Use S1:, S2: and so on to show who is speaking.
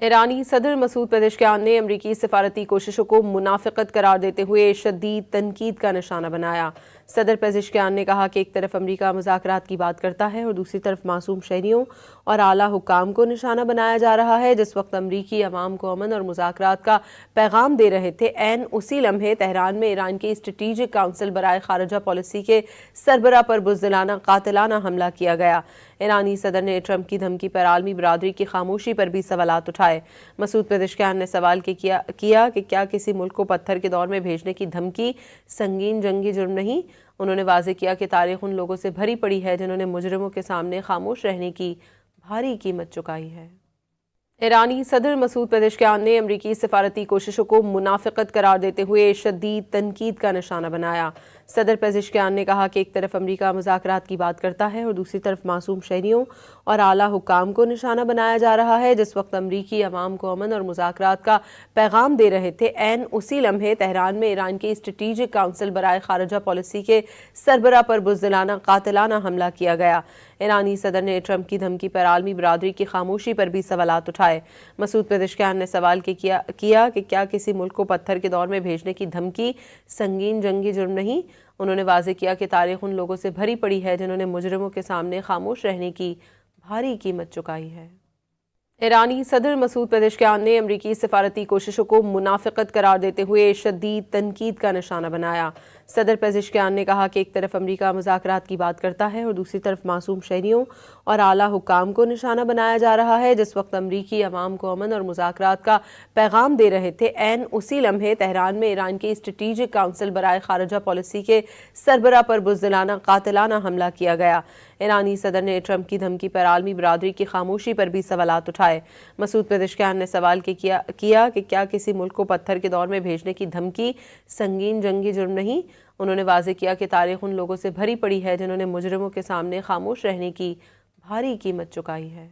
S1: ایرانی صدر Masoud Pezeshkian نے امریکی سفارتی کوششوں کو منافقت قرار دیتے ہوئے شدید تنقید کا نشانہ بنایا۔ صدر پزشکیان نے کہا کہ ایک طرف امریکہ مذاکرات کی بات کرتا ہے اور دوسری طرف معصوم شہریوں اور اعلیٰ حکام کو نشانہ بنایا جا رہا ہے۔ جس وقت امریکی عوام کو امن اور مذاکرات کا پیغام دے رہے تھے، عین اسی لمحے تہران میں ایران کی اسٹریٹجک کونسل برائے خارجہ پالیسی کے سربراہ پر بزدلانہ قاتلانہ حملہ کیا گیا۔ ایرانی صدر نے ٹرمپ کی دھمکی پر عالمی برادری کی خاموشی پر بھی سوالات اٹھائے۔ مسعود پزشکیان نے سوال کیا کہ کیا کسی ملک کو پتھر کے دور میں بھیجنے کی دھمکی سنگین جنگی جرم نہیں؟ انہوں نے واضح کیا کہ تاریخ ان لوگوں سے بھری پڑی ہے جنہوں نے مجرموں کے سامنے خاموش رہنے کی بھاری قیمت چکائی ہے۔ ایرانی صدر مسعود پزشکیان نے امریکی سفارتی کوششوں کو منافقت قرار دیتے ہوئے شدید تنقید کا نشانہ بنایا۔ صدر پزشکیان نے کہا کہ ایک طرف امریکہ مذاکرات کی بات کرتا ہے اور دوسری طرف معصوم شہریوں اور اعلیٰ حکام کو نشانہ بنایا جا رہا ہے۔ جس وقت امریکی عوام کو امن اور مذاکرات کا پیغام دے رہے تھے، عین اسی لمحے تہران میں ایران کی اسٹریٹجک کونسل برائے خارجہ پالیسی کے سربراہ پر بزدلانہ قاتلانہ حملہ کیا گیا۔ ایرانی صدر نے ٹرمپ کی دھمکی پر عالمی برادری کی خاموشی پر بھی سوالات اٹھائے۔ مسعود پزشکیان نے سوال کیا کہ کیا کسی ملک کو پتھر کے دور میں بھیجنے کی دھمکی سنگین جنگی جرم نہیں؟ انہوں نے واضح کیا کہ تاریخ ان لوگوں سے بھری پڑی ہے جنہوں نے مجرموں کے سامنے خاموش رہنے کی بھاری قیمت چکائی ہے۔ ایرانی صدر مسعود پزشکیان نے امریکی سفارتی کوششوں کو منافقت قرار دیتے ہوئے شدید تنقید کا نشانہ بنایا۔ صدر پزشکیان نے کہا کہ ایک طرف امریکہ مذاکرات کی بات کرتا ہے اور دوسری طرف معصوم شہریوں اور اعلیٰ حکام کو نشانہ بنایا جا رہا ہے۔ جس وقت امریکی عوام کو امن اور مذاکرات کا پیغام دے رہے تھے، عین اسی لمحے تہران میں ایران کی اسٹریٹجک کونسل برائے خارجہ پالیسی کے سربراہ پر بزدلانہ قاتلانہ حملہ کیا گیا۔ ایرانی صدر نے ٹرمپ کی دھمکی پر عالمی برادری کی خاموشی پر بھی سوالات اٹھائے۔ مسعود پزشکیان نے سوال کیا کہ کیا کسی ملک کو پتھر کے دور میں بھیجنے کی دھمکی سنگین جنگی جرم نہیں؟ انہوں نے واضح کیا کہ تاریخ ان لوگوں سے بھری پڑی ہے جنہوں نے مجرموں کے سامنے خاموش رہنے کی بھاری قیمت چکائی ہے۔